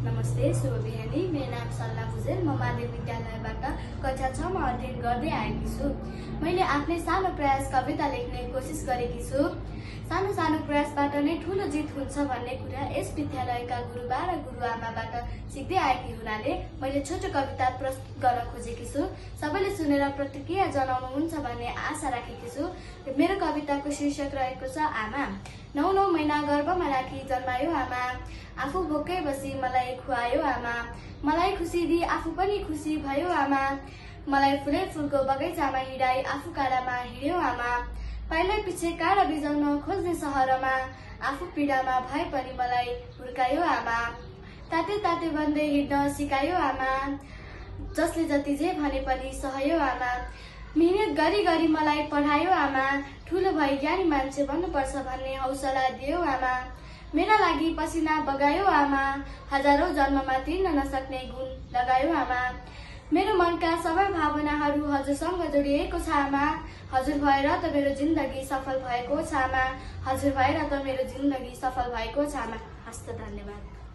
नमस्ते, शुभ बिहानी। मेरो नाम सल्ला भुजेल। म माध्यमिक विद्यालयबाट कक्षा 6 मा अध्ययन गर्दै आएकी छु। मैले आफ्नै सानो प्रयास कविता लेख्ने कोसिस गरेकी छु। सानो सानो प्रयासबाट नै ठूलो जित हुन्छ भन्ने कुरा यस विद्यालयका गुरुबा र गुरुआमाबाट सिक्दै आएकी हुनाले मैले छोटो कविता प्रस्तुत गर्न खोजेकी छु। सबैले सुनेर प्रतिक्रिया जनाउनुहुन्छ भन्ने आशा राखेकी छु। मेरो कविताको शीर्षक रहेको छ आमा। 9 महिना गर्भमा राखी जन्मायो आमा, आफू भोकै बसी मलाई खुवायो आमा, मलाई खुसी दिई आफू पनि खुसी भयो आमा, मलाई फुलै फुलको बगैँचामा हिँडाई आफू काँडामा हिँड्यो आमा, पाइलै पछि काँडा बिजाउन खोज्ने सहरमा आफू पीडामा भए पनि मलाई हुर्कायो आमा, ताते ताते भन्दै हिँड्न सिकायो आमा, जसले जति जे भने पनि सहयो आमा, मिहिनेत गरी गरी मलाई पढायो आमा, ठुलो भई ज्ञानी मान्छे बन्नुपर्छ भन्ने हौसला दियो आमा, मेरा लागि पसिना बगायो आमा, हजारौं जन्ममा तिर्न नसक्ने गुण लगायो आमा, मेरो मनका सबै भावनाहरू हजुरसँग जोडिएको छ आमा, हजुर भएर त मेरो जिन्दगी सफल भएको छ आमा, हजुर भएर त मेरो जिन्दगी सफल भएको छ आमा। हस्त, धन्यवाद।